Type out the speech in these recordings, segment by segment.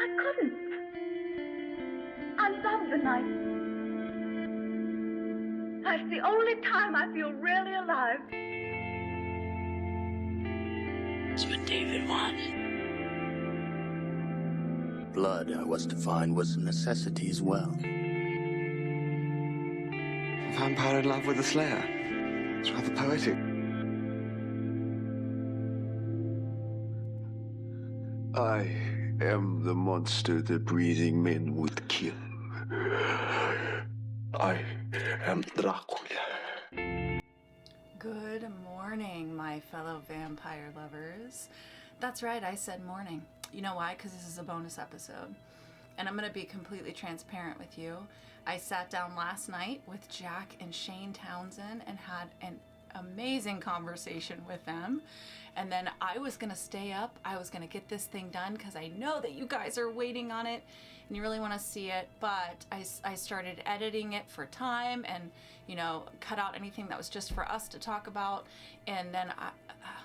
I couldn't. I love the night. That's the only time I feel really alive. That's what David wanted. Blood, I was to find, was a necessity as well. A vampire in love with a slayer. It's rather poetic. I am the monster the breathing men would kill. I am Dracula. Good morning, my fellow vampire lovers. That's right, I said morning. You know why? Because this is a bonus episode. And I'm going to be completely transparent with you. I sat down last night with Jack and Shayne Townson and had an amazing conversation with them. And then I was going to stay up. I was going to get this thing done because I know that you guys are waiting on it and you really want to see it. But I started editing it for time and, you know, cut out anything that was just for us to talk about. And then,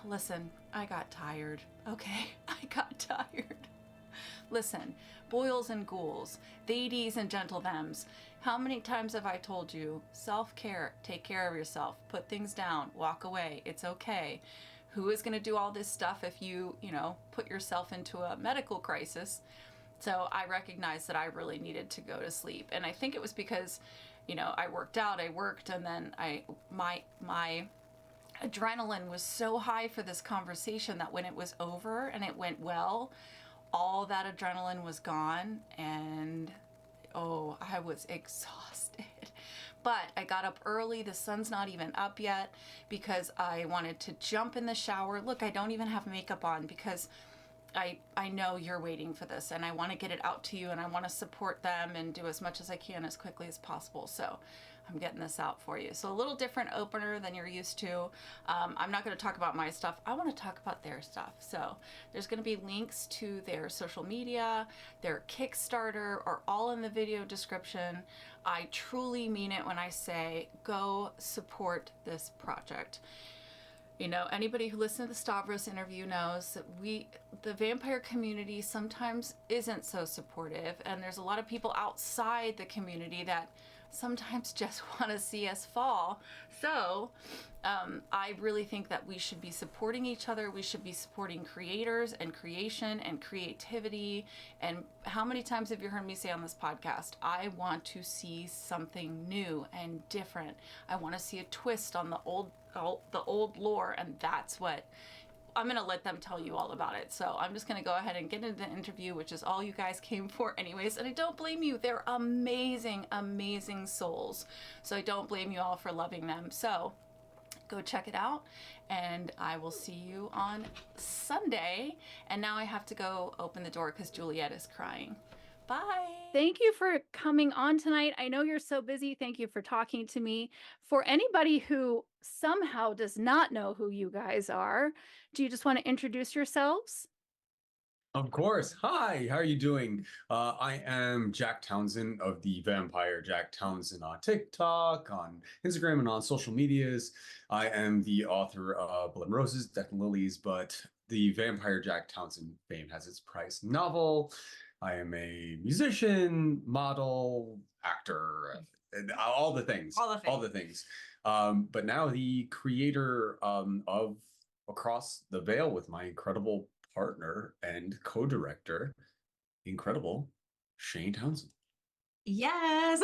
listen, I got tired. Okay, I got tired. Listen, boils and ghouls, theydies and gentle thems. How many times have I told you, self-care, take care of yourself, put things down, walk away, it's okay. Who is going to do all this stuff if you put yourself into a medical crisis? So I recognized that I really needed to go to sleep. And I think it was because, I worked, and then my adrenaline was so high for this conversation that when it was over and it went well, all that adrenaline was gone and I was exhausted. But I got up early, the sun's not even up yet, because I wanted to jump in the shower. Look, I don't even have makeup on because I know you're waiting for this and I want to get it out to you and I want to support them and do as much as I can as quickly as possible. So I'm getting this out for you. So a little different opener than you're used to. I'm not going to talk about my stuff. I want to talk about their stuff. So there's going to be links to their social media, their Kickstarter, are all in the video description. I truly mean it when I say go support this project. Anybody who listened to the Stavros interview knows that the vampire community sometimes isn't so supportive, and there's a lot of people outside the community that sometimes just want to see us fall. So I really think that we should be supporting each other. We should be supporting creators and creation and creativity. And how many times have you heard me say on this podcast, I want to see something new and different. I want to see a twist on the old lore, and that's what I'm going to let them tell you all about it. So I'm just going to go ahead and get into the interview, which is all you guys came for anyways. And I don't blame you. They're amazing, amazing souls. So I don't blame you all for loving them. So go check it out, and I will see you on Sunday. And now I have to go open the door because Juliet is crying. Bye. Thank you for coming on tonight. I know you're so busy. Thank you for talking to me. For anybody who somehow does not know who you guys are, do you just want to introduce yourselves? Of course. Hi, how are you doing? I am Jack Townsend of the Vampire Jack Townsend on TikTok, on Instagram, and on social medias. I am the author of Blood and Roses, Death and Lilies, but the Vampire Jack Townsend fame has its price novel. I am a musician, model, actor, and all the things. All the things. But now the creator of Across the Veil with my incredible partner and co-director, incredible Shayne Townson. Yes.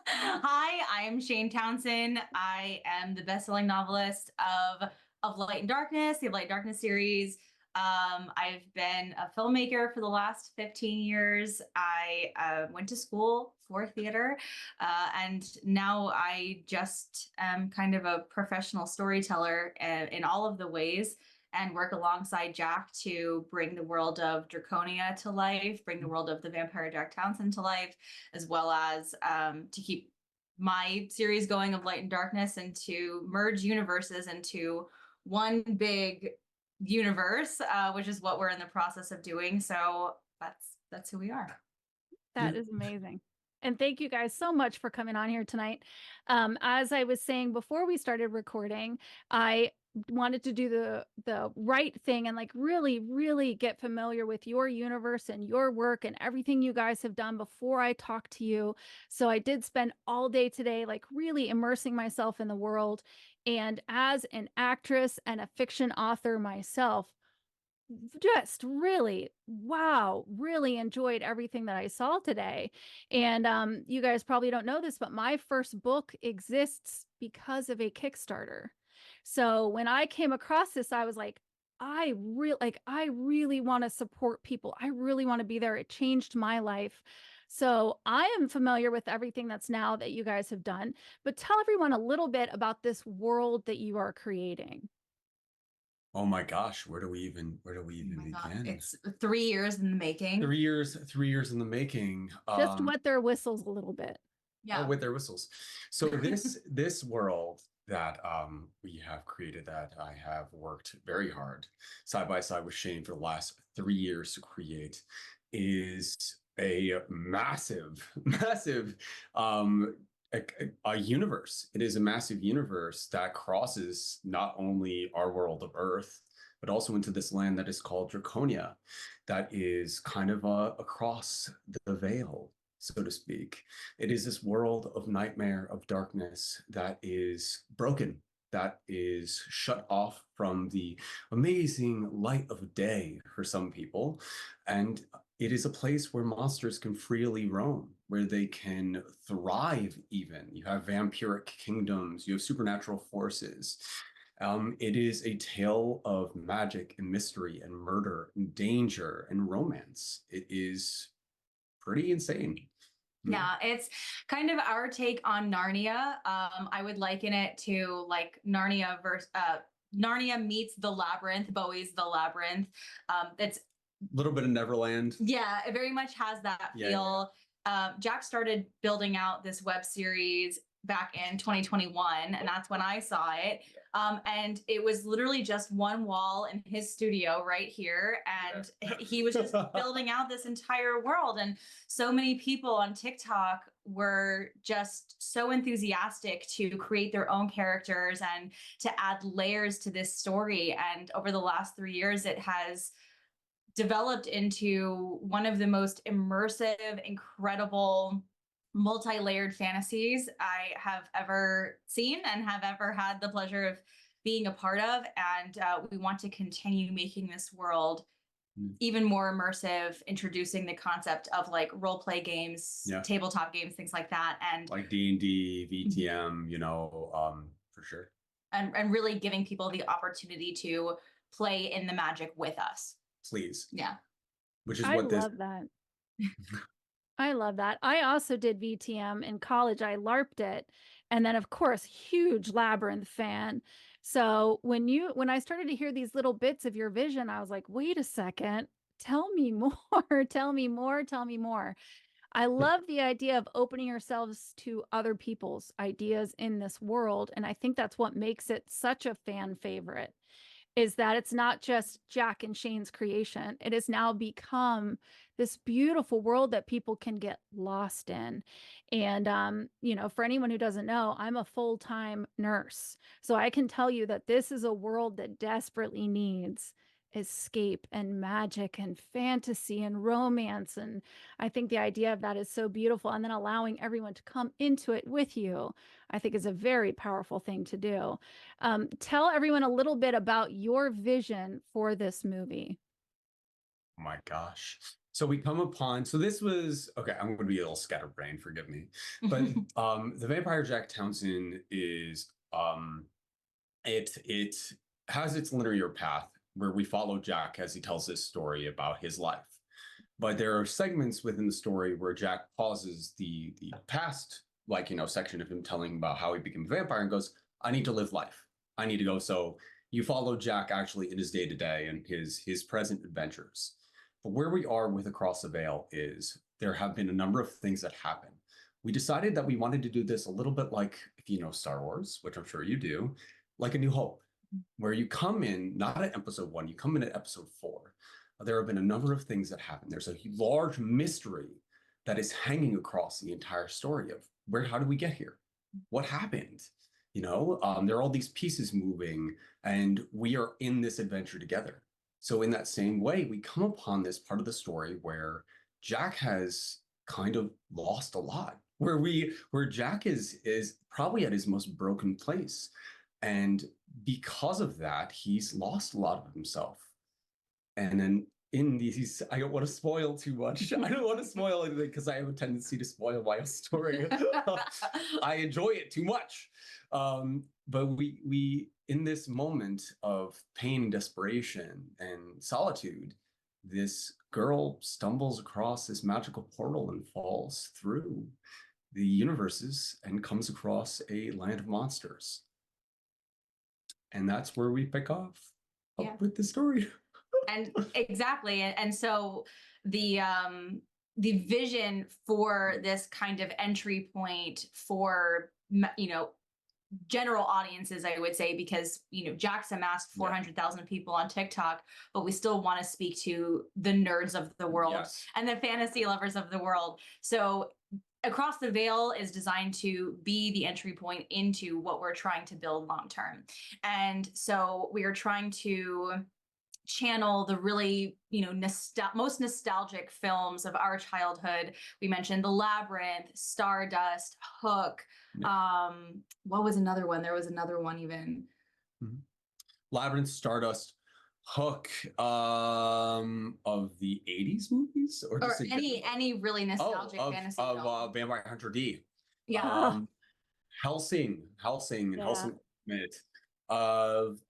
Hi, I am Shayne Townson. I am the best-selling novelist of Light and Darkness, the Light and Darkness series. I've been a filmmaker for the last 15 years. I went to school for theater, and now I just am kind of a professional storyteller in all of the ways, and work alongside Jack to bring the world of Draconia to life, bring the world of the Vampire Jack Townsend to life, as well as to keep my series going of Light and Darkness and to merge universes into one big universe, which is what we're in the process of doing. So that's who we are. That is amazing. And thank you guys so much for coming on here tonight. As I was saying before we started recording, I wanted to do the right thing and like really get familiar with your universe and your work and everything you guys have done before I talked to you. So I did spend all day today like really immersing myself in the world. And as an actress and a fiction author myself, just really, wow, really enjoyed everything that I saw today. And you guys probably don't know this, but my first book exists because of a Kickstarter. So when I came across this, I was like, I really want to support people. I really want to be there. It changed my life. So I am familiar with everything that's now that you guys have done, but tell everyone a little bit about this world that you are creating. Oh my gosh, where do we even Oh my God. begin? It's 3 years in the making. 3 years in the making. Just wet their whistles a little bit. Yeah. Oh, with their whistles. So this world that we have created, that I have worked very hard side by side with Shane for the last 3 years to create, is a massive, massive a universe. It is a massive universe that crosses not only our world of Earth, but also into this land that is called Draconia, that is kind of across the veil, so to speak. It is this world of nightmare, of darkness, that is broken, that is shut off from the amazing light of day for some people. And it is a place where monsters can freely roam, where they can thrive even. You have vampiric kingdoms, you have supernatural forces. It is a tale of magic and mystery and murder and danger and romance. It is pretty insane. Yeah, it's kind of our take on Narnia. I would liken it to like Narnia versus Narnia meets the Labyrinth, Bowie's The Labyrinth. It's A little bit of Neverland. Yeah, it very much has that feel. Jack started building out this web series back in 2021, and that's when I saw it. And it was literally just one wall in his studio right here, and he was just building out this entire world. And so many people on TikTok were just so enthusiastic to create their own characters and to add layers to this story. And over the last 3 years, it has developed into one of the most immersive, incredible, multi-layered fantasies I have ever seen and have ever had the pleasure of being a part of. And we want to continue making this world even more immersive, introducing the concept of like role play games, tabletop games, things like that. And like D&D, VTM, for sure. And really giving people the opportunity to play in the magic with us. Please. Yeah. Which is I what this. love that. I love that. I also did VTM in college. I LARPed it. And then of course, huge Labyrinth fan. So when I started to hear these little bits of your vision, I was like, wait a second, tell me more, tell me more, tell me more. I love the idea of opening yourselves to other people's ideas in this world. And I think that's what makes it such a fan favorite, is that it's not just Jack and Shane's creation. It has now become this beautiful world that people can get lost in. And, for anyone who doesn't know, I'm a full-time nurse. So I can tell you that this is a world that desperately needs escape and magic and fantasy and romance. And I think the idea of that is so beautiful. And then allowing everyone to come into it with you, I think is a very powerful thing to do. Tell everyone a little bit about your vision for this movie. Oh my gosh. So we come upon, so this was, okay, I'm going to be a little scatterbrained, forgive me. But the Vampire Jack Townsend is, it has its linear path where we follow Jack as he tells this story about his life. But there are segments within the story where Jack pauses the past, section of him telling about how he became a vampire and goes, I need to live life. I need to go. So you follow Jack actually in his day-to-day and his present adventures. But where we are with Across the Veil is there have been a number of things that happen. We decided that we wanted to do this a little bit like, if you know Star Wars, which I'm sure you do, like A New Hope, where you come in, not at episode 1, you come in at episode 4. There have been a number of things that happen. There's a large mystery that is hanging across the entire story of how did we get here? What happened? There are all these pieces moving, and we are in this adventure together. So in that same way, we come upon this part of the story where Jack has kind of lost a lot, where Jack is probably at his most broken place. And because of that, he's lost a lot of himself. And then in these, I don't want to spoil too much. I don't want to spoil anything because I have a tendency to spoil my own story. I enjoy it too much. But we in this moment of pain, desperation, and solitude, this girl stumbles across this magical portal and falls through the universes and comes across a land of monsters. And that's where we pick up with the story. And exactly. And so the vision for this kind of entry point for, general audiences, I would say, because, Jack's amassed 400,000 people on TikTok, but we still want to speak to the nerds of the world and the fantasy lovers of the world. So Across the Veil is designed to be the entry point into what we're trying to build long term. And so we are trying to channel the really, most nostalgic films of our childhood. We mentioned The Labyrinth, Stardust, Hook. What was another one? There was another one even. Labyrinth, Stardust, Hook, of the 80s movies, or just any really nostalgic fantasy film. Of Vampire Hunter D. Yeah. Helsing of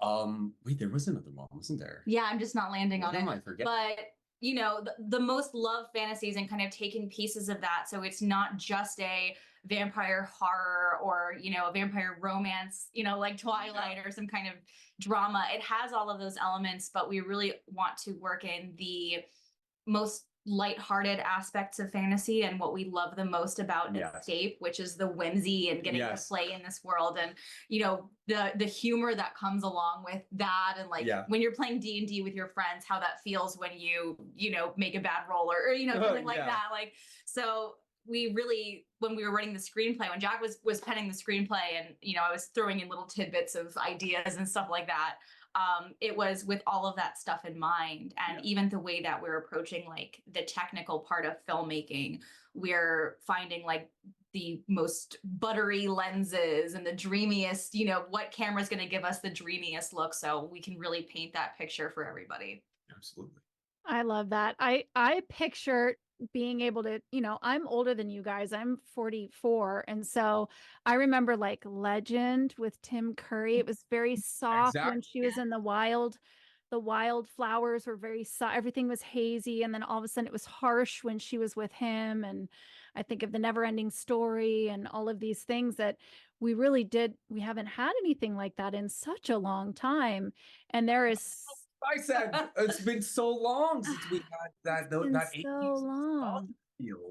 wait, there was another one, wasn't there? Yeah, I'm just not landing on it. I forget. But the most loved fantasies and kind of taking pieces of that, so it's not just a vampire horror or a vampire romance, like Twilight or some kind of drama. It has all of those elements, but we really want to work in the most lighthearted aspects of fantasy and what we love the most about Escape, which is the whimsy and getting to play in this world, and the humor that comes along with that, and when you're playing D&D with your friends, how that feels when you make a bad roll or something like that. So we really, when we were writing the screenplay, when Jack was penning the screenplay, and I was throwing in little tidbits of ideas and stuff like that, it was with all of that stuff in mind. And even the way that we're approaching the technical part of filmmaking, we're finding the most buttery lenses and the dreamiest, what camera's going to give us the dreamiest look, so we can really paint that picture for everybody. Absolutely. I love that. I picture being able to, I'm older than you guys. I'm 44. And so I remember Legend with Tim Curry. It was very soft when she was in the wild. The wildflowers were very soft. Everything was hazy. And then all of a sudden it was harsh when she was with him. And I think of The Never-Ending Story and all of these things that we really did. We haven't had anything like that in such a long time. And there is... I said it's been so long since we had that 80s feel.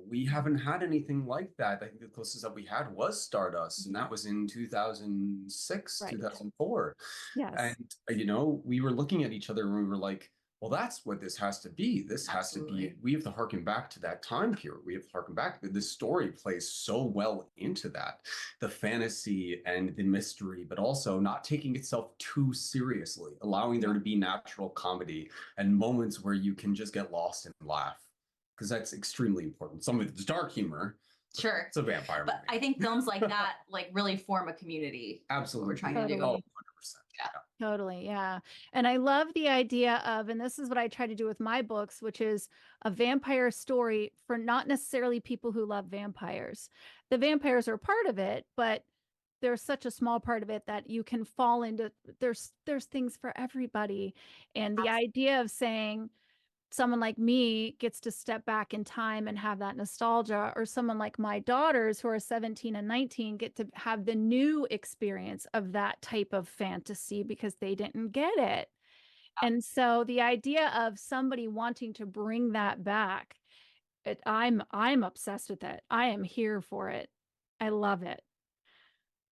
We haven't had anything like that. I think the closest that we had was Stardust, and that was in 2006, 2004. Yes. And we were looking at each other and we were like, well, that's what this has to be. This has to be, we have to harken back to that time period. We have to harken back. This story plays so well into that, the fantasy and the mystery, but also not taking itself too seriously, allowing there to be natural comedy and moments where you can just get lost and laugh, because that's extremely important. Some of it's dark humor. Sure. It's a vampire movie. But I think films like that really form a community. Absolutely. We're trying to do. Oh, 100%. Totally. Yeah. And I love the idea of, and this is what I try to do with my books, which is a vampire story for not necessarily people who love vampires. The vampires are part of it, but there's such a small part of it that you can fall into. There's things for everybody. And the idea of saying someone like me gets to step back in time and have that nostalgia, or someone like my daughters who are 17 and 19 get to have the new experience of that type of fantasy because they didn't get it. And so the idea of somebody wanting to bring that back, I'm obsessed with it. I am here for it. I love it.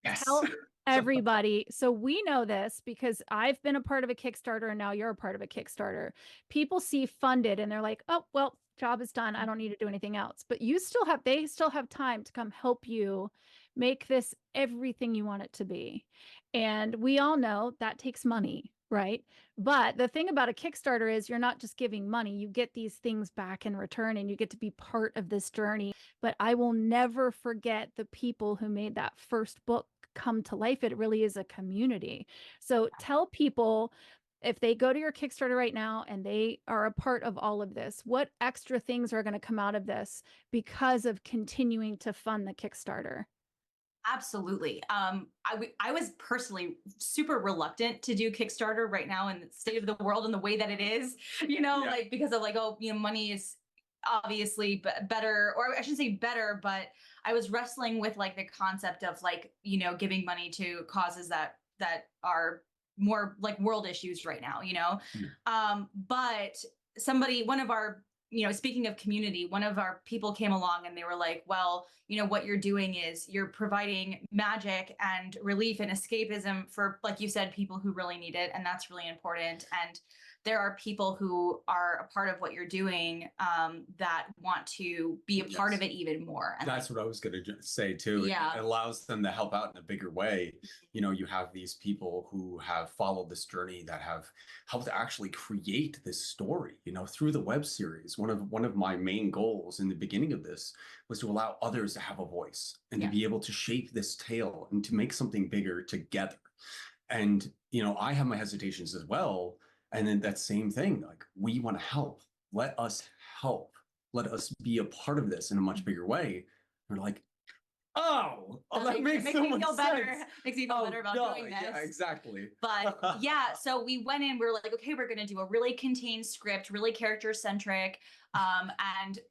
Yes. Tell everybody. So we know this because I've been a part of a Kickstarter and now you're a part of a Kickstarter. People see funded and they're like, oh, well, job is done. I don't need to do anything else. But they still have time to come help you make this everything you want it to be. And we all know that takes money, right? But the thing about a Kickstarter is you're not just giving money, you get these things back in return and you get to be part of this journey. But I will never forget the people who made that first book come to life. It really is a community. So tell people, if they go to your Kickstarter right now and they are a part of all of this, what extra things are going to come out of this because of continuing to fund the Kickstarter? Absolutely. I was personally super reluctant to do Kickstarter right now in the state of the world and the way that it is, like because of like, oh, money is obviously better, or I shouldn't say better, but I was wrestling with like the concept of like, giving money to causes that are more like world issues right now, but one of our, speaking of community, one of our people came along and they were like, well, what you're doing is you're providing magic and relief and escapism for, like you said, people who really need it. And that's really important. And there are people who are a part of what you're doing that want to be a part of it even more. And that's what I was going to say too. Yeah. It allows them to help out in a bigger way. You have these people who have followed this journey that have helped actually create this story, through the web series. One of my main goals in the beginning of this was to allow others to have a voice and to be able to shape this tale and to make something bigger together. And, I have my hesitations as well. And then that same thing, like, we want to help. Let us help. Let us be a part of this in a much bigger way. We're like, that makes so much sense. Makes me feel better about doing this. Yeah, exactly. But yeah, so we went in, we were like, okay, we're going to do a really contained script, really character centric. And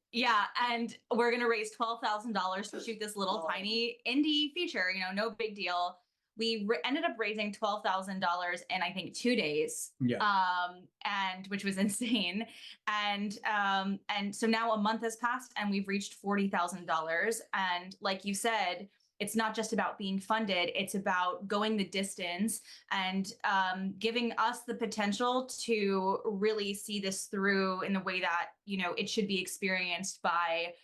we're going to raise $12,000 to shoot this little tiny indie feature, no big deal. We ended up raising $12,000 in, I think, 2 days. Yeah. And which was insane. And so now a month has passed and we've reached $40,000. And like you said, it's not just about being funded, it's about going the distance and giving us the potential to really see this through in the way that, it should be experienced by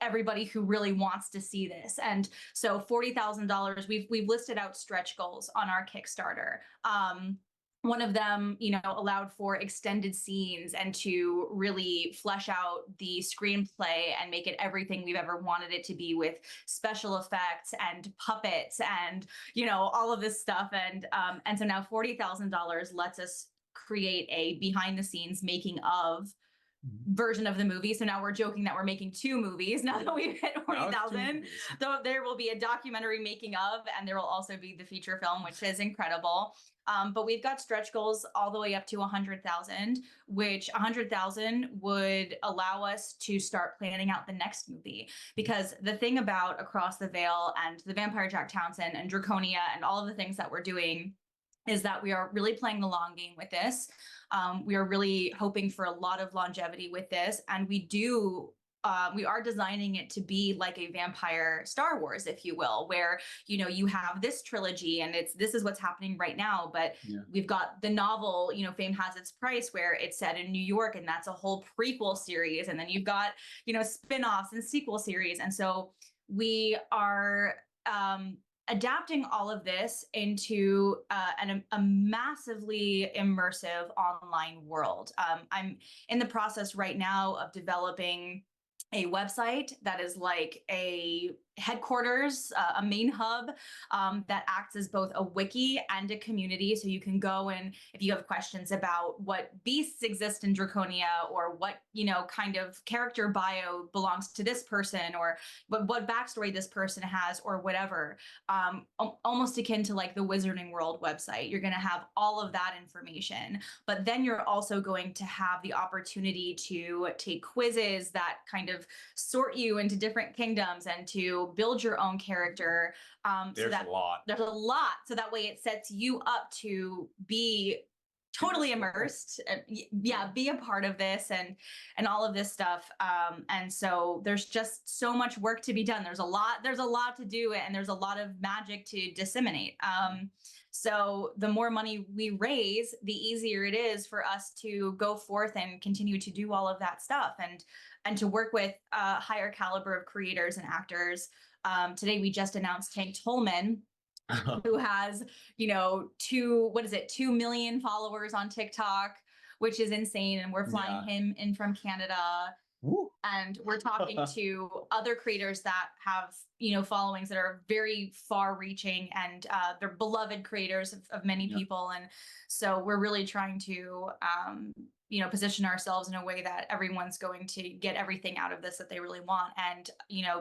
everybody who really wants to see this. And so $40,000, we've listed out stretch goals on our Kickstarter. One of them, allowed for extended scenes and to really flesh out the screenplay and make it everything we've ever wanted it to be, with special effects and puppets and, all of this stuff. And so now $40,000 lets us create a behind the scenes making of version of the movie. So now we're joking that we're making 2 movies now that we've hit 40,000. So there will be a documentary making of, and there will also be the feature film, which is incredible. But we've got stretch goals all the way up to 100,000, which 100,000 would allow us to start planning out the next movie. Because the thing about Across the Veil and the Vampire Jack Townsend and Draconia and all of the things that we're doing is that we are really playing the long game with this. We are really hoping for a lot of longevity with this. And we are designing it to be like a vampire Star Wars, if you will, where, you have this trilogy and this is what's happening right now. But we've got the novel, Fame Has Its Price, where it's set in New York, and that's a whole prequel series. And then you've got, spin-offs and sequel series. And so we are adapting all of this into a massively immersive online world. I'm in the process right now of developing a website that is like a headquarters, a main hub that acts as both a wiki and a community. So you can go, and if you have questions about what beasts exist in Draconia, or what, kind of character bio belongs to this person, or what backstory this person has, or whatever, almost akin to like the Wizarding World website, you're going to have all of that information. But then you're also going to have the opportunity to take quizzes that kind of sort you into different kingdoms and to build your own character. There's a lot. There's a lot. So that way it sets you up to be totally immersed, be a part of this and all of this stuff. And so there's just so much work to be done. There's a lot to do, and there's a lot of magic to disseminate. So the more money we raise, the easier it is for us to go forth and continue to do all of that stuff, and to work with a higher caliber of creators and actors Today we just announced Tank Tolman, who has, 2 million followers on TikTok, which is insane. And we're flying him in from Canada. Woo. And we're talking to other creators that have, followings that are very far reaching, and they're beloved creators of many people. And so we're really trying to, position ourselves in a way that everyone's going to get everything out of this that they really want. And,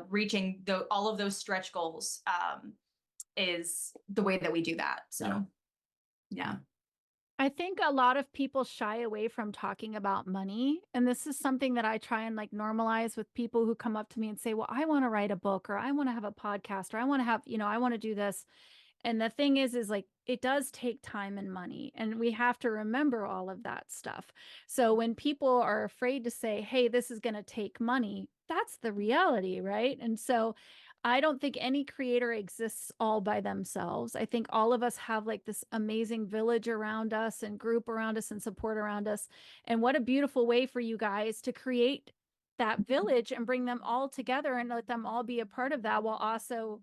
reaching all of those stretch goals is the way that we do that. So, yeah. I think a lot of people shy away from talking about money. And this is something that I try and like normalize with people who come up to me and say, well, I want to write a book, or I want to have a podcast, or I want to have, I want to do this. And the thing is like, it does take time and money, and we have to remember all of that stuff. So when people are afraid to say, hey, this is going to take money, that's the reality, right? And so I don't think any creator exists all by themselves. I think all of us have like this amazing village around us and group around us and support around us. And what a beautiful way for you guys to create that village and bring them all together and let them all be a part of that, while also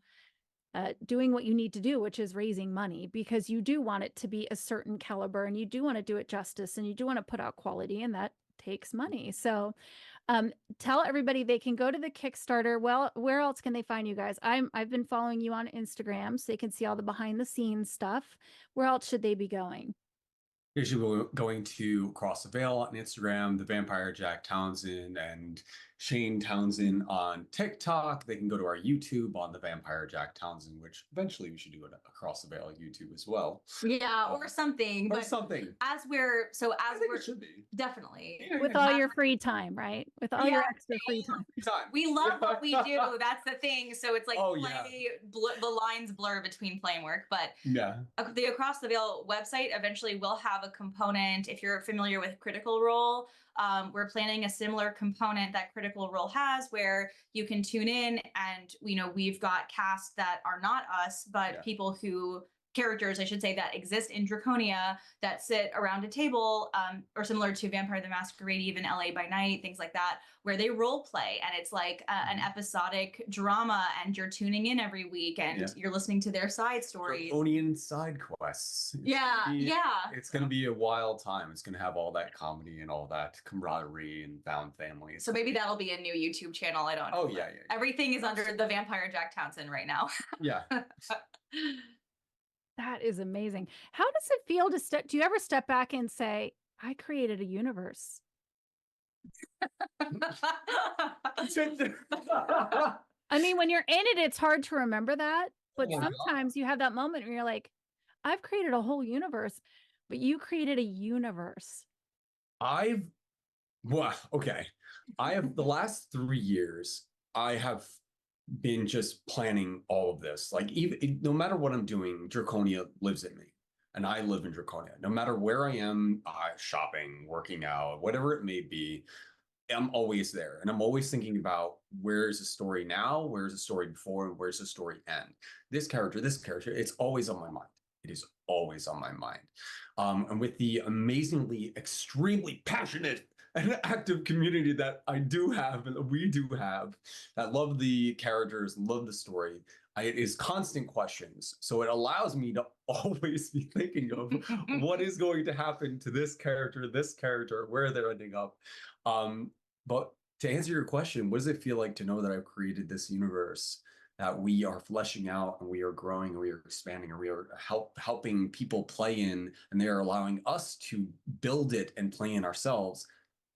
doing what you need to do, which is raising money, because you do want it to be a certain caliber, and you do want to do it justice, and you do want to put out quality, and that takes money. So tell everybody they can go to the Kickstarter. Well, where else can they find you guys? I've been following you on Instagram, so they can see all the behind the scenes stuff. Where else should they be going? You should be going to Across the Veil on Instagram, the Vampire Jack Townsend and Shayne Townson on TikTok. They can go to our YouTube on the Vampire Jack Townsend, which eventually we should do it Across the Veil YouTube as well. Yeah, or something. Or but something. As we're it should be. definitely With all your free time, right? With all your extra free time. We love what we do. That's the thing. So it's like the lines blur between play and work. But the Across the Veil website eventually will have a component. If you're familiar with Critical Role, we're planning a similar component that Critical Role has, where you can tune in, and we've got casts that are not us, but characters, I should say, that exist in Draconia, that sit around a table, or similar to Vampire the Masquerade, even LA by Night, things like that, where they role play, and it's like an episodic drama, and you're tuning in every week, and you're listening to their side stories. Draconian side quests. It's going to be a wild time. It's going to have all that comedy and all that camaraderie and found families. So maybe that'll be a new YouTube channel. I don't know. Oh, yeah. Everything is under the Vampire Jack Townsend right now. Yeah. That is amazing. How does it feel to do you ever step back and say, I created a universe? I mean, when you're in it, it's hard to remember that. But sometimes you have that moment where you're like, I've created a whole universe, but you created a universe. I have the last 3 years, I have been just planning all of this. Like, even no matter what I'm doing, Draconia lives in me, and I live in Draconia. No matter where I am, shopping, working out, whatever it may be, I'm always there, and I'm always thinking about, where's the story now, where's the story before, and where's the story end. This character, it's always on my mind. It is always on my mind. And with the amazingly, extremely passionate and active community that I do have, and we do have, that love the characters, love the story, it is constant questions. So it allows me to always be thinking of what is going to happen to this character, where they're ending up. But to answer your question, what does it feel like to know that I've created this universe that we are fleshing out, and we are growing, and we are expanding, and we are helping people play in, and they are allowing us to build it and play in ourselves,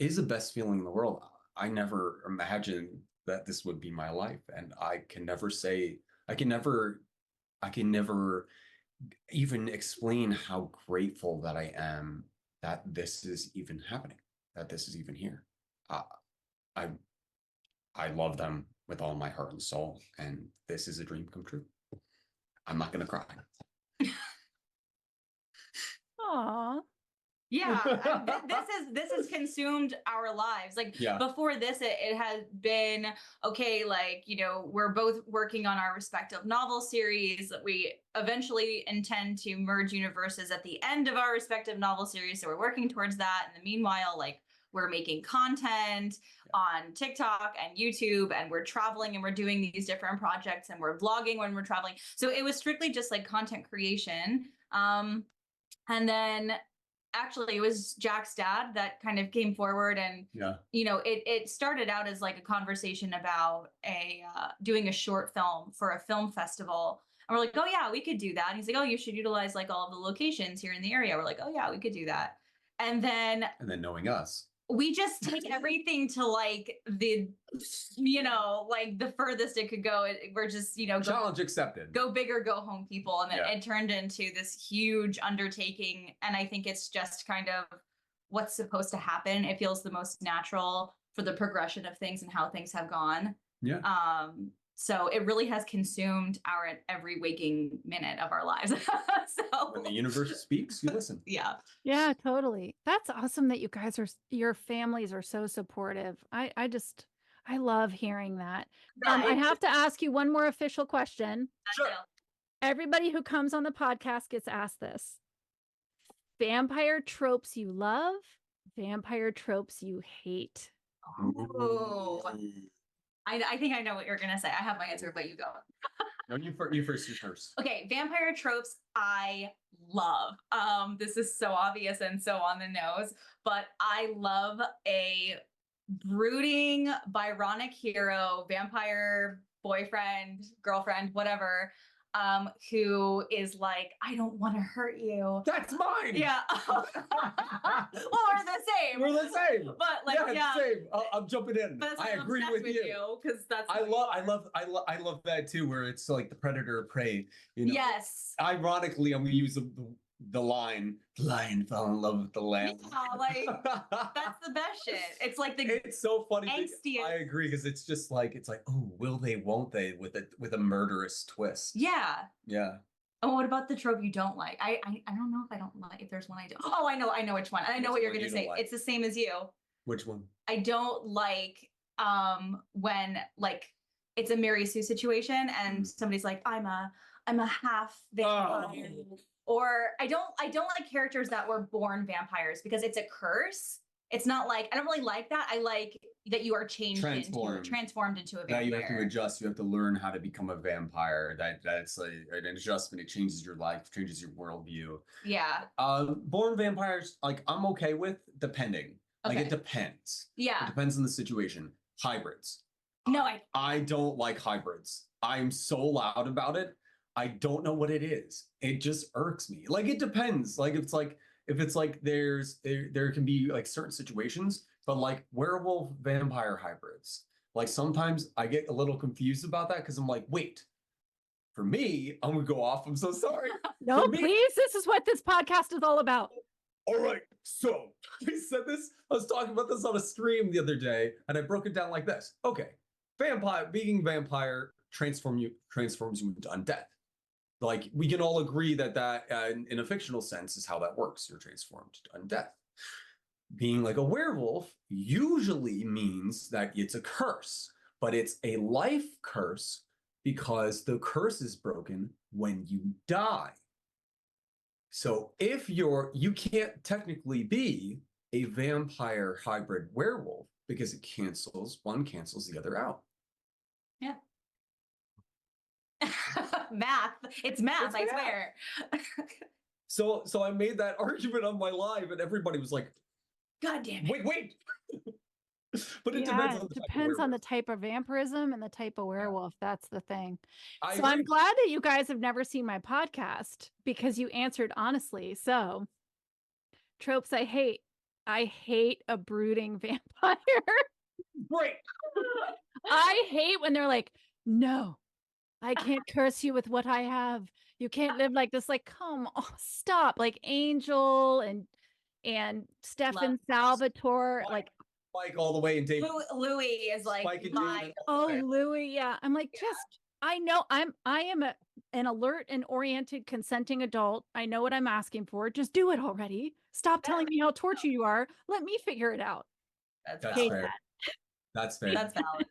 is the best feeling in the world. I never imagined that this would be my life, and I can never even explain how grateful that I am that this is even happening, that this is even here. I love them with all my heart and soul, and this is a dream come true. I'm not gonna cry. Aww. Yeah, this has consumed our lives. Like, before this, it has been okay. Like, we're both working on our respective novel series. We eventually intend to merge universes at the end of our respective novel series, so we're working towards that. In the meanwhile, like, we're making content on TikTok and YouTube, and we're traveling and we're doing these different projects, and we're vlogging when we're traveling. So it was strictly just like content creation. And then actually it was Jack's dad that kind of came forward, and it started out as like a conversation about doing a short film for a film festival. And we're like, oh yeah, we could do that. And he's like, oh, you should utilize like all of the locations here in the area. We're like, oh yeah, we could do that. And then knowing us, we just take everything to like the furthest it could go. We're just, challenge accepted. Go big or go home, people. And then it turned into this huge undertaking. And I think it's just kind of what's supposed to happen. It feels the most natural for the progression of things and how things have gone. Yeah. So it really has consumed our every waking minute of our lives. So when the universe speaks, you listen. Yeah. Yeah, totally. That's awesome that you guys your families are so supportive. I love hearing that. I have to ask you one more official question. Sure. Everybody who comes on the podcast gets asked this. Vampire tropes you love, vampire tropes you hate. Oh. I think I know what you're going to say. I have my answer, but you go. No, you first. Okay, vampire tropes I love. This is so obvious and so on the nose, but I love a brooding, Byronic hero, vampire boyfriend, girlfriend, whatever, who is like, I don't want to hurt you. That's mine. Yeah. Well, we're the same. We're the same. But like, yeah. Same. I'm jumping in. I agree with you. Because that's I love that too, where it's like the predator or prey. Yes. Ironically, I'm gonna use the lion fell in love with the lamb. Yeah, like that's the best shit. It's like it's so funny. Angstiest. I agree, because it's just like, oh, will they, won't they, with a murderous twist. Yeah. Oh, what about the trope you don't like? I don't know if I don't like, if there's one I don't. Oh, I know which one. I know what you're gonna say. It's the same as you. Which one? I don't like when like it's a Mary Sue situation and somebody's like, I'm a half vampire. Oh. Or I don't like characters that were born vampires, because it's a curse. It's not like, I don't really like that. I like that you are transformed into a vampire. Now you have to adjust. You have to learn how to become a vampire. That's like an adjustment. It changes your life, changes your worldview. Yeah. Born vampires, like, I'm okay with, depending. Okay. Like, it depends. Yeah. It depends on the situation. Hybrids. No, I don't like hybrids. I'm so loud about it. I don't know what it is. It just irks me. Like, it depends. Like, if it's like there can be like certain situations, but like werewolf vampire hybrids, like sometimes I get a little confused about that, because I'm like, wait, for me, I'm gonna go off. I'm so sorry. No, please. This is what this podcast is all about. All right. So I said this. I was talking about this on a stream the other day, and I broke it down like this. Okay, being vampire transforms you into undead. Like, we can all agree that in a fictional sense is how that works. You're transformed to undeath. Being like a werewolf usually means that it's a curse, but it's a life curse, because the curse is broken when you die. So if you can't technically be a vampire hybrid werewolf, because one cancels the other out. Yeah. Math. It's math, I swear. So I made that argument on my live, and everybody was like, God damn it. Wait. But it depends on the type of vampirism and the type of werewolf. That's the thing. So I'm glad that you guys have never seen my podcast, because you answered honestly. So, tropes I hate. I hate a brooding vampire. Great. I hate when they're like, no, I can't curse you with what I have. You can't live like this. Like, come on, stop. Like Angel and Stefan Salvatore, like Spike all the way, and Dave. Louis is like Louis, yeah. I'm like, I know I am an alert and oriented consenting adult. I know what I'm asking for. Just do it already. Stop telling me how tortured you are. Let me figure it out. That's fair. That's fair. That's valid.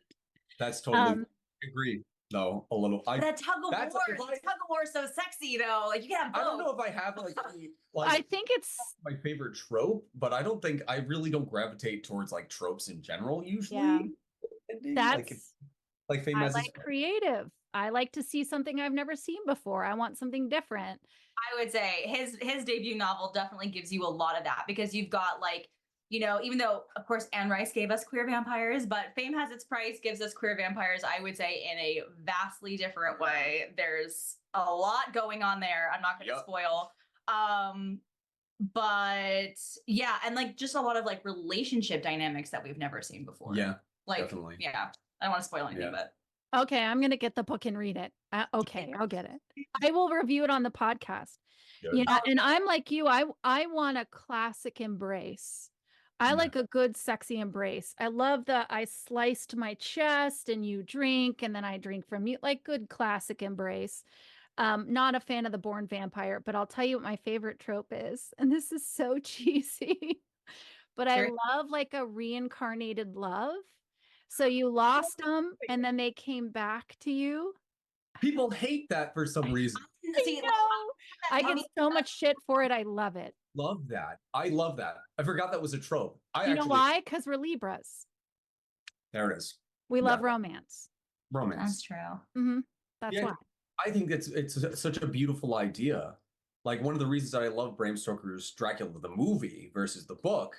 That's totally agree. No, a little. But a tug of that's- war, if I- tug of war is so sexy though. Like you can have both. I don't know if I have like I think it's my favorite trope, but I don't think I really don't gravitate towards like tropes in general usually. Yeah. Ending, that's like Fame I has like creative. I like to see something I've never seen before. I want something different. I would say his debut novel definitely gives you a lot of that because you've got like, you know, even though of course Anne Rice gave us queer vampires, but Fame Has Its Price gives us queer vampires, I would say, in a vastly different way. There's a lot going on there. I'm not going to spoil. But yeah, and like just a lot of like relationship dynamics that we've never seen before. Yeah, like definitely. Yeah, I don't want to spoil anything, but Okay, I'm gonna get the book and read it. Okay, I'll get it. I will review it on the podcast. Good. Yeah, and I'm like you. I want a classic embrace. I like a good sexy embrace. I love the I sliced my chest and you drink and then I drink from you. Like good classic embrace. Not a fan of the born vampire, but I'll tell you what my favorite trope is. And this is so cheesy. But I love like a reincarnated love. So you lost them and then they came back to you. People hate that for some reason. See, I get so much shit for it. I love it. Love that. I love that. I forgot that was a trope. You know why? Because we're Libras. There it is. We love romance. Romance. That's true. Mm-hmm. That's why. I think it's such a beautiful idea. Like one of the reasons that I love Bram Stoker's Dracula the movie versus the book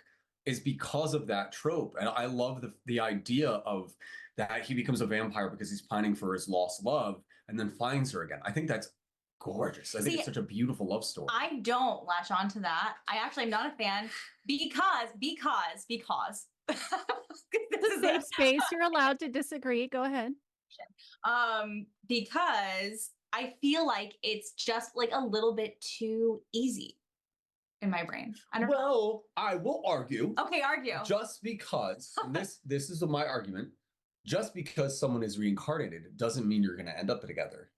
is because of that trope. And I love the idea of that he becomes a vampire because he's pining for his lost love and then finds her again. I think that's gorgeous. I think it's such a beautiful love story. I don't latch on to that. I actually am not a fan because This is a safe space. You're allowed to disagree. Go ahead. Because I feel like it's just like a little bit too easy in my brain. I don't know. I will argue. Okay, argue. Just because this is my argument. Just because someone is reincarnated doesn't mean you're going to end up together.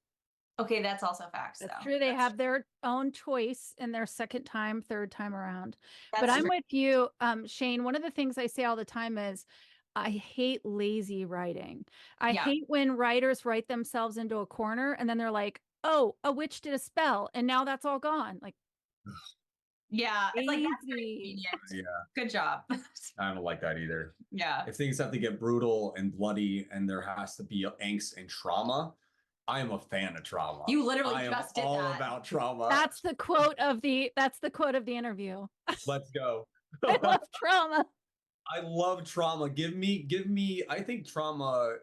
Okay, that's also facts. That's true. They have their own choice in their second time, third time around. That's but I'm true. with you, Shane. One of the things I say all the time is I hate lazy writing. I hate when writers write themselves into a corner and then they're like, oh, a witch did a spell and now that's all gone. Like, yeah, it's like that's very convenient. Yeah. Good job. I don't like that either. Yeah. If things have to get brutal and bloody and there has to be angst and trauma, I am a fan of trauma. You literally I just am did all that. about trauma. that's the quote of the interview. Let's go. I love trauma. I love trauma. Give me, I think trauma,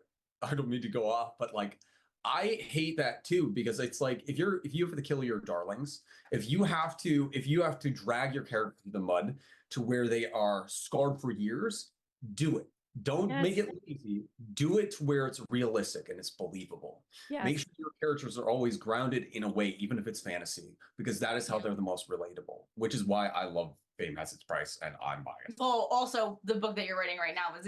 I don't mean to go off, but like, I hate that too, because it's like, if you have to kill your darlings, if you have to drag your character through the mud to where they are scarred for years, do it. Don't make it lazy. Do it to where it's realistic and it's believable. Yes. Make sure your characters are always grounded in a way, even if it's fantasy, because that is how they're the most relatable, which is why I love Fame Has Its Price and I'm biased. Oh, also the book that you're writing right now is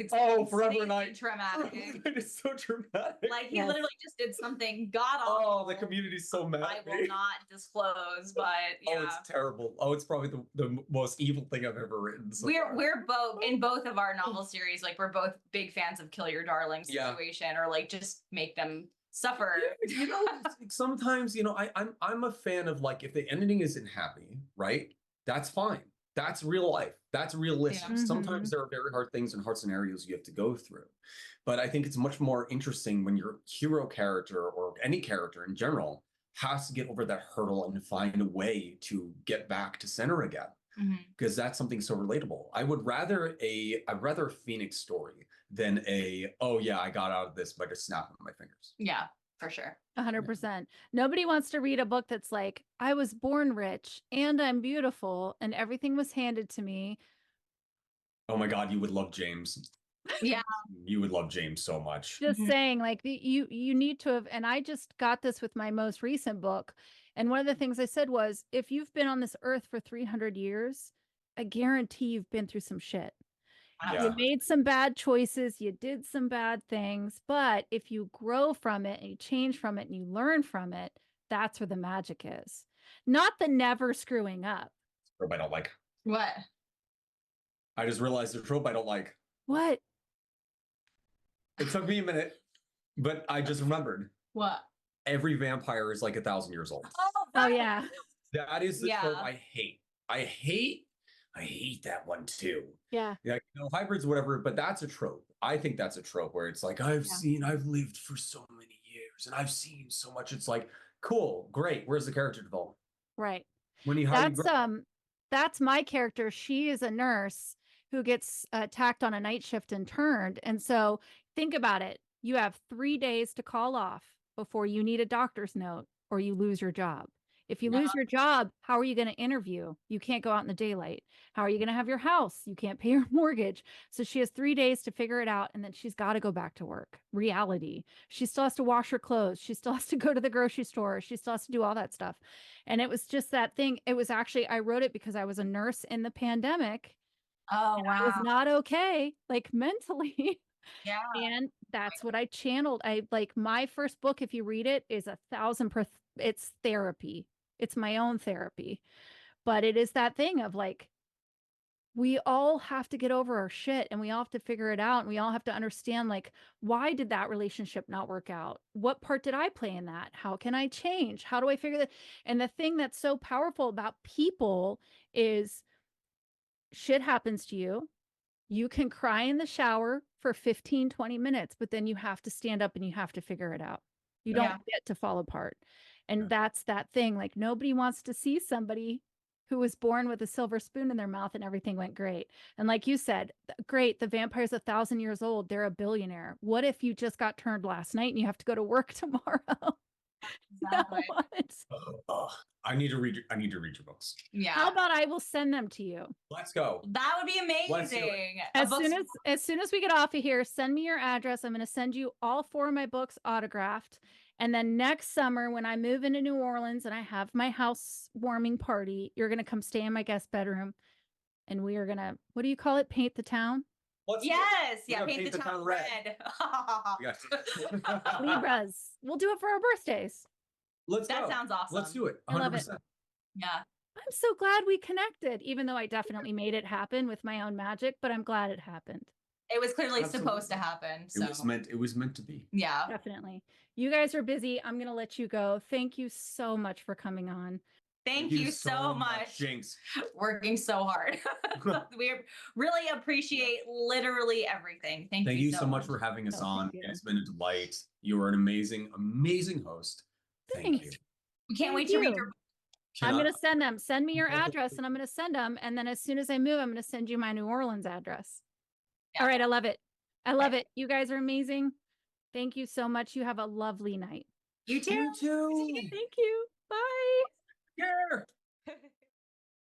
Forever Night. traumatic. It is so dramatic. Like he literally just did something god awful. Oh, the community's so mad. I will not disclose, but yeah. Oh, it's terrible. Oh, it's probably the most evil thing I've ever written. So far. We're both in both of our novel series, like we're both big fans of kill your darling situation or like just make them suffer. You know, sometimes, you know, I'm a fan of like if the ending isn't happy, right? That's fine. That's real life. That's realistic. Yeah. Sometimes there are very hard things and hard scenarios you have to go through. But I think it's much more interesting when your hero character or any character in general has to get over that hurdle and find a way to get back to center again. Because that's something so relatable. I'd rather a Phoenix story than oh yeah, I got out of this by just snapping my fingers. Yeah, for sure. 100%. Nobody wants to read a book that's like, I was born rich and I'm beautiful and everything was handed to me. Oh my God, you would love James. Yeah. You would love James so much. Just saying, like you need to have, and I just got this with my most recent book. And one of the things I said was, if you've been on this earth for 300 years, I guarantee you've been through some shit. Yeah. You made some bad choices, you did some bad things, but if you grow from it and you change from it and you learn from it, that's where the magic is. Not the never screwing up. Trope I don't like. What? I just realized the trope I don't like. What? It took me a minute, but I just remembered. What? Every vampire is like 1,000 years old. Oh yeah. That is the Yeah. trope I hate. I hate that one too. Yeah. Like, hybrids, whatever, but that's a trope. I think that's a trope where it's like, I've lived for so many years and I've seen so much. It's like, cool, great. Where's the character development? Right. How That's my character. She is a nurse who gets attacked on a night shift and turned. And so think about it. You have 3 days to call off before you need a doctor's note or you lose your job. If you lose your job, how are you going to interview? You can't go out in the daylight. How are you going to have your house? You can't pay your mortgage. So she has 3 days to figure it out. And then she's got to go back to work. Reality. She still has to wash her clothes. She still has to go to the grocery store. She still has to do all that stuff. And it was just that thing. It was actually, I wrote it because I was a nurse in the pandemic. Oh, wow. I was not okay, like mentally. Yeah. And that's what I channeled. I like my first book, if you read it, is 1,000%. It's therapy. It's my own therapy. But it is that thing of like, we all have to get over our shit and we all have to figure it out. And we all have to understand, like, why did that relationship not work out? What part did I play in that? How can I change? How do I figure that? And the thing that's so powerful about people is shit happens to you. You can cry in the shower for 15, 20 minutes, but then you have to stand up and you have to figure it out. You don't get to fall apart. And that's that thing. Like, nobody wants to see somebody who was born with a silver spoon in their mouth and everything went great. And like you said, great, the vampire's 1,000 years old. They're a billionaire. What if you just got turned last night and you have to go to work tomorrow? Exactly. I need to read your books. Yeah. How about I will send them to you? Let's go. That would be Let's do it. amazing. As soon as we get off of here, send me your address. I'm going to send you all 4 of my books autographed. And then next summer, when I move into New Orleans and I have my housewarming party, you're going to come stay in my guest bedroom. And we are going to, what do you call it? Paint the town? Yes. Yeah. Paint the town red. Libras. We'll do it for our birthdays. That sounds awesome. Let's do it. 100%. I love it. Yeah. I'm so glad we connected, even though I definitely made it happen with my own magic, but I'm glad it happened. It was clearly supposed to happen. So. It was meant to be. Yeah. Definitely. You guys are busy. I'm going to let you go. Thank you so much for coming on. Thank you so much. Jinx. Working so hard. We really appreciate literally everything. Thank you so much for having us on. you. It's been a delight. You are an amazing, amazing host. Thank you. We can't wait to read your. I'm going to send them. Send me your address and I'm going to send them. And then as soon as I move, I'm going to send you my New Orleans address. Yeah. All right. I love it. I love it. You guys are amazing. Thank you so much. You have a lovely night. You too. You too. Thank you. Bye.